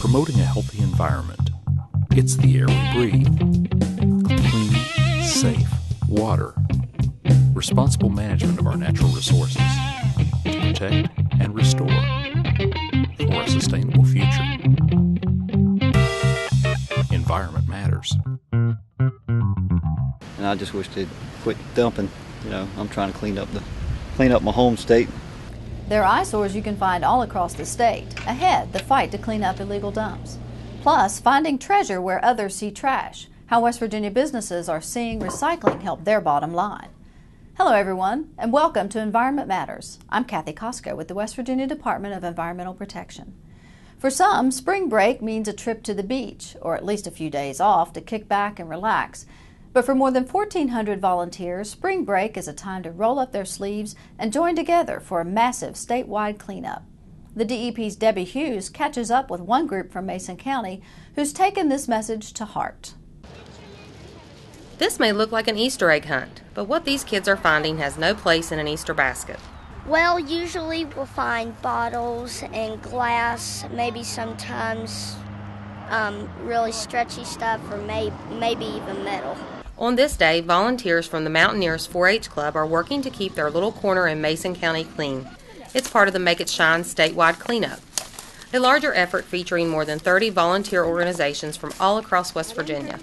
promoting a healthy environment. It's the air we breathe. Clean, safe water. Responsible management of our natural resources to protect and restore for a sustainable future. Environment matters. And I just wish they'd quit dumping. You know, I'm trying to clean up my home state. There are eyesores you can find all across the state. Ahead, the fight to clean up illegal dumps. Plus, finding treasure where others see trash. How West Virginia businesses are seeing recycling help their bottom line. Hello everyone, and welcome to Environment Matters. I'm Kathy Cosco with the West Virginia Department of Environmental Protection. For some, spring break means a trip to the beach, or at least a few days off to kick back and relax. But for more than 1,400 volunteers, spring break is a time to roll up their sleeves and join together for a massive statewide cleanup. The DEP's Debbie Hughes catches up with one group from Mason County who's taken this message to heart. This may look like an Easter egg hunt, but what these kids are finding has no place in an Easter basket. Well, usually we'll find bottles and glass, maybe sometimes really stretchy stuff, or maybe even metal. On this day, volunteers from the Mountaineers 4-H Club are working to keep their little corner in Mason County clean. It's part of the Make It Shine Statewide Cleanup, a larger effort featuring more than 30 volunteer organizations from all across West Virginia.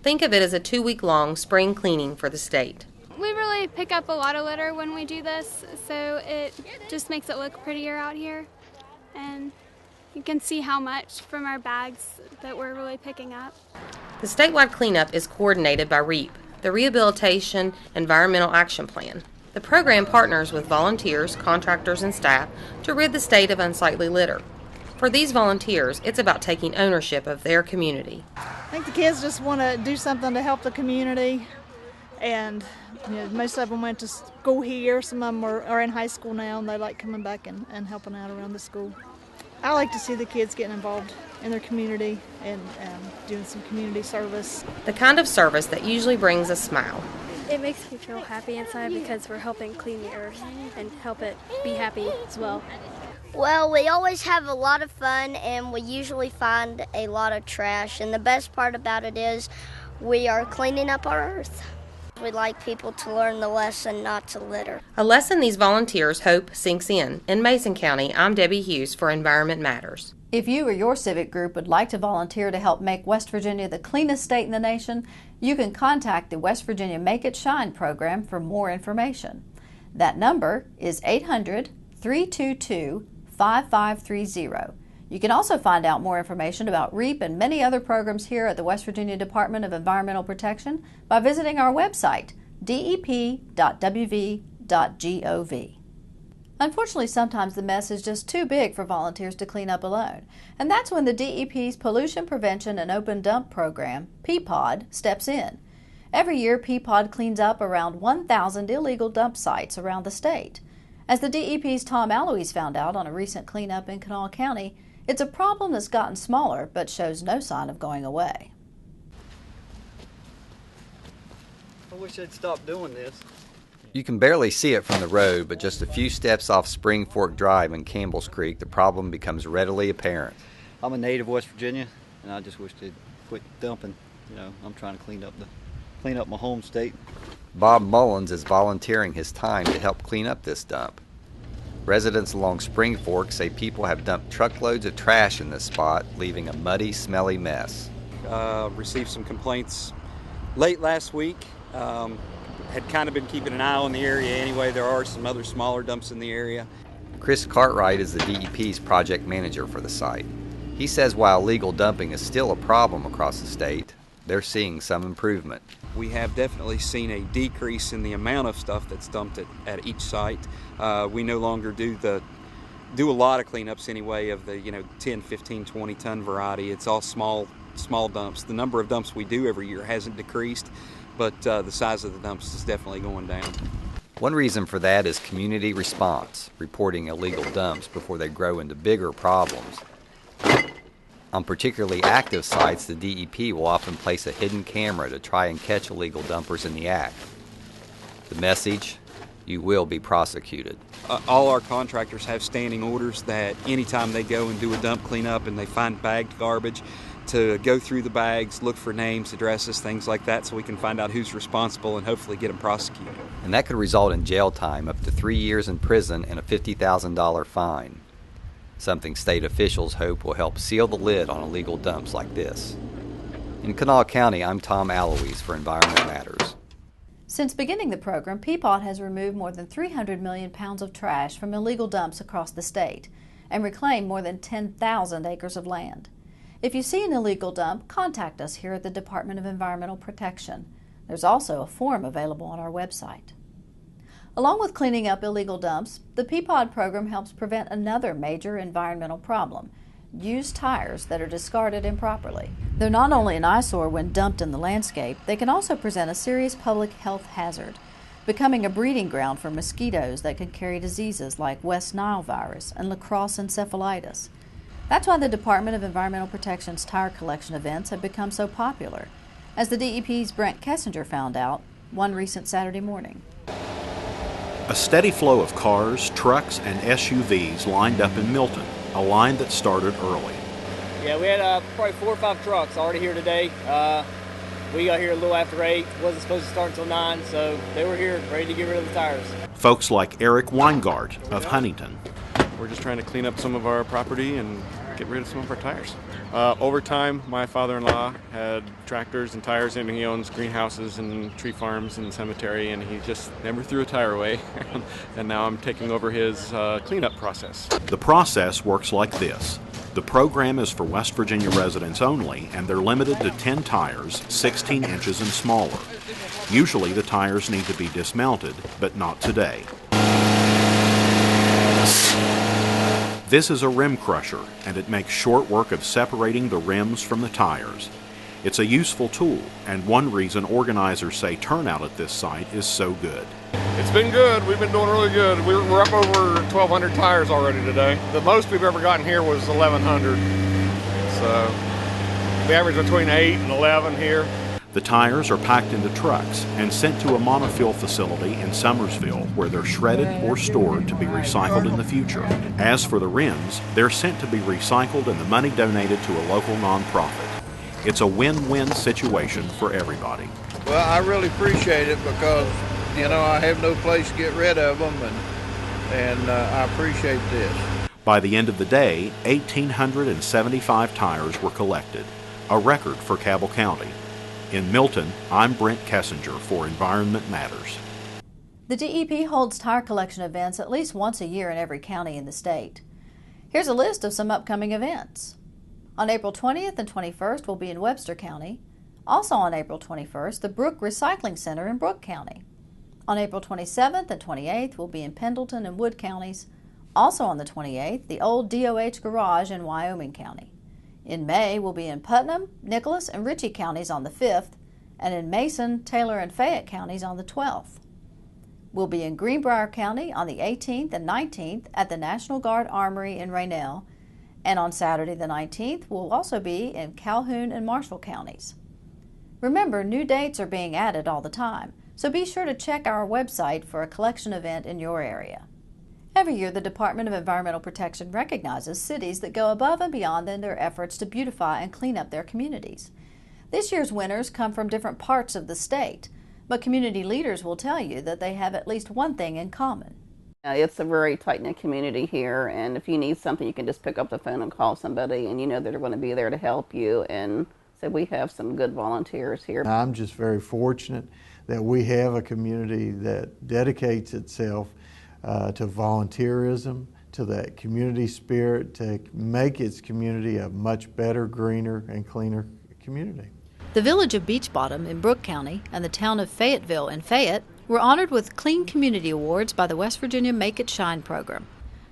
Think of it as a 2-week-long spring cleaning for the state. We really pick up a lot of litter when we do this, so it just makes it look prettier out here. And you can see how much from our bags that we're really picking up. The statewide cleanup is coordinated by REAP, the Rehabilitation Environmental Action Plan. The program partners with volunteers, contractors, and staff to rid the state of unsightly litter. For these volunteers, it's about taking ownership of their community. I think the kids just want to do something to help the community, and most of them went to school here. Some of them are in high school now, and they like coming back and helping out around the school. I like to see the kids getting involved in their community and doing some community service. The kind of service that usually brings a smile. It makes me feel happy inside because we're helping clean the earth and help it be happy as well. Well, we always have a lot of fun, and we usually find a lot of trash. And the best part about it is we are cleaning up our earth. We'd like people to learn the lesson not to litter. A lesson these volunteers hope sinks in. In Mason County, I'm Debbie Hughes for Environment Matters. If you or your civic group would like to volunteer to help make West Virginia the cleanest state in the nation, you can contact the West Virginia Make It Shine program for more information. That number is 800-322-5530. You can also find out more information about REAP and many other programs here at the West Virginia Department of Environmental Protection by visiting our website, dep.wv.gov. Unfortunately, sometimes the mess is just too big for volunteers to clean up alone, and that's when the DEP's Pollution Prevention and Open Dump Program, PPOD, steps in. Every year, PPOD cleans up around 1,000 illegal dump sites around the state. As the DEP's Tom Alloys found out on a recent cleanup in Kanawha County, it's a problem that's gotten smaller but shows no sign of going away. I wish they'd stop doing this. You can barely see it from the road, but just a few steps off Spring Fork Drive in Campbell's Creek, the problem becomes readily apparent. I'm a native of West Virginia, and I just wish they'd quit dumping. You know, I'm trying to clean up my home state. Bob Mullins is volunteering his time to help clean up this dump. Residents along Spring Fork say people have dumped truckloads of trash in this spot, leaving a muddy, smelly mess. Received some complaints late last week. Had kind of been keeping an eye on the area anyway. There are some other smaller dumps in the area. Chris Cartwright is the DEP's project manager for the site. He says while illegal dumping is still a problem across the state, they're seeing some improvement. We have definitely seen a decrease in the amount of stuff that's dumped at each site. We no longer do a lot of cleanups anyway of the 10, 15, 20 ton variety. It's all small dumps. The number of dumps we do every year hasn't decreased, but the size of the dumps is definitely going down. One reason for that is community response, reporting illegal dumps before they grow into bigger problems. On particularly active sites, the DEP will often place a hidden camera to try and catch illegal dumpers in the act. The message, you will be prosecuted. All our contractors have standing orders that anytime they go and do a dump cleanup and they find bagged garbage, to go through the bags, look for names, addresses, things like that, so we can find out who's responsible and hopefully get them prosecuted. And that could result in jail time, up to 3 years in prison, and a $50,000 fine. Something state officials hope will help seal the lid on illegal dumps like this. In Kanawha County, I'm Tom Aloise for Environment Matters. Since beginning the program, PPOD has removed more than 300 million pounds of trash from illegal dumps across the state and reclaimed more than 10,000 acres of land. If you see an illegal dump, contact us here at the Department of Environmental Protection. There's also a form available on our website. Along with cleaning up illegal dumps, the PPOD program helps prevent another major environmental problem: used tires that are discarded improperly. They're not only an eyesore when dumped in the landscape, they can also present a serious public health hazard, becoming a breeding ground for mosquitoes that can carry diseases like West Nile virus and La Crosse encephalitis. That's why the Department of Environmental Protection's tire collection events have become so popular, as the DEP's Brent Kessinger found out one recent Saturday morning. A steady flow of cars, trucks, and SUVs lined up in Milton, a line that started early. Yeah, we had probably 4 or 5 trucks already here today. We got here a little after 8. Wasn't supposed to start until 9, so they were here ready to get rid of the tires. Folks like Erik Weingradt of Huntington. We're just trying to clean up some of our property and get rid of some of our tires. Over time, my father-in-law had tractors and tires, and he owns greenhouses and tree farms and cemetery, and he just never threw a tire away. And now I'm taking over his cleanup process. The process works like this. The program is for West Virginia residents only, and they're limited to 10 tires, 16 inches and smaller. Usually the tires need to be dismounted, but not today. This is a rim crusher, and it makes short work of separating the rims from the tires. It's a useful tool, and one reason organizers say turnout at this site is so good. It's been good. We've been doing really good. We're up over 1,200 tires already today. The most we've ever gotten here was 1,100. So we average between 8 and 11 here. The tires are packed into trucks and sent to a monofill facility in Summersville, where they're shredded or stored to be recycled in the future. As for the rims, they're sent to be recycled and the money donated to a local nonprofit. It's a win-win situation for everybody. Well, I really appreciate it because, you know, I have no place to get rid of them, and I appreciate this. By the end of the day, 1,875 tires were collected, a record for Cabell County. In Milton, I'm Brent Kessinger for Environment Matters. The DEP holds tire collection events at least once a year in every county in the state. Here's a list of some upcoming events. On April 20th and 21st will be in Webster County. Also on April 21st, the Brook Recycling Center in Brooke County. On April 27th and 28th will be in Pendleton and Wood counties. Also on the 28th, the old DOH Garage in Wyoming County. In May, we'll be in Putnam, Nicholas, and Ritchie counties on the 5th, and in Mason, Taylor, and Fayette counties on the 12th. We'll be in Greenbrier County on the 18th and 19th at the National Guard Armory in Raynell, and on Saturday the 19th, we'll also be in Calhoun and Marshall counties. Remember, new dates are being added all the time, so be sure to check our website for a collection event in your area. Every year, the Department of Environmental Protection recognizes cities that go above and beyond in their efforts to beautify and clean up their communities. This year's winners come from different parts of the state, but community leaders will tell you that they have at least one thing in common. It's a very tight-knit community here, and if you need something, you can just pick up the phone and call somebody, and you know they're going to be there to help you, and so we have some good volunteers here. I'm just very fortunate that we have a community that dedicates itself to volunteerism, to that community spirit, to make its community a much better, greener, and cleaner community. The village of Beech Bottom in Brooke County and the town of Fayetteville in Fayette were honored with Clean Community Awards by the West Virginia Make It Shine program.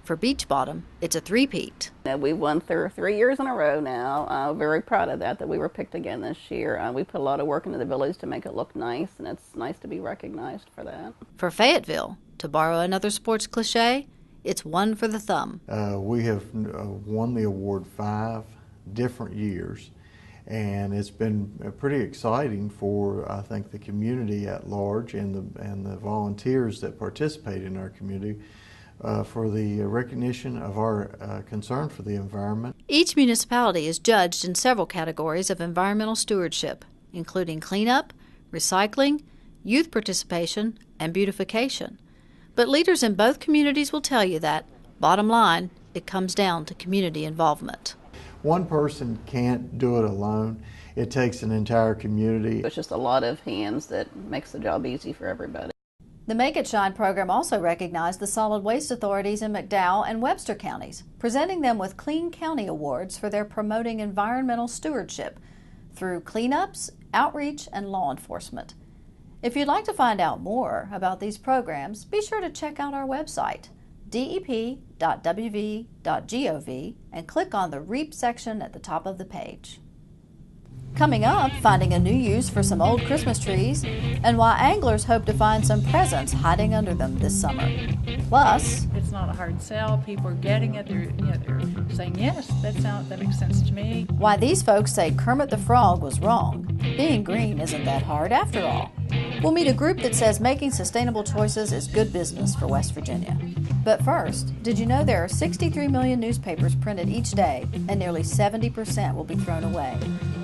For Beech Bottom, it's a three-peat. We won 3 years in a row now. Very proud of that we were picked again this year. We put a lot of work into the village to make it look nice, and it's nice to be recognized for that. For Fayetteville, to borrow another sports cliche, it's one for the thumb. We have won the award 5 different years, And it's been pretty exciting for, I think, the community at large and the volunteers that participate in our community for the recognition of our concern for the environment. Each municipality is judged in several categories of environmental stewardship, including cleanup, recycling, youth participation, and beautification. But leaders in both communities will tell you that, bottom line, it comes down to community involvement. One person can't do it alone. It takes an entire community. It's just a lot of hands that makes the job easy for everybody. The Make It Shine program also recognized the solid waste authorities in McDowell and Webster counties, presenting them with Clean County Awards for their promoting environmental stewardship through cleanups, outreach, and law enforcement. If you'd like to find out more about these programs, be sure to check out our website, dep.wv.gov, and click on the REAP section at the top of the page. Coming up, finding a new use for some old Christmas trees and why anglers hope to find some presents hiding under them this summer. Plus, it's not a hard sell. People are getting it. They're saying, yes, that makes sense to me. Why these folks say Kermit the Frog was wrong. Being green isn't that hard after all. We'll meet a group that says making sustainable choices is good business for West Virginia. But first, did you know there are 63 million newspapers printed each day and nearly 70% will be thrown away?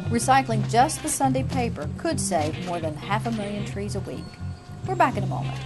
Recycling just the Sunday paper could save more than 500,000 trees a week. We're back in a moment.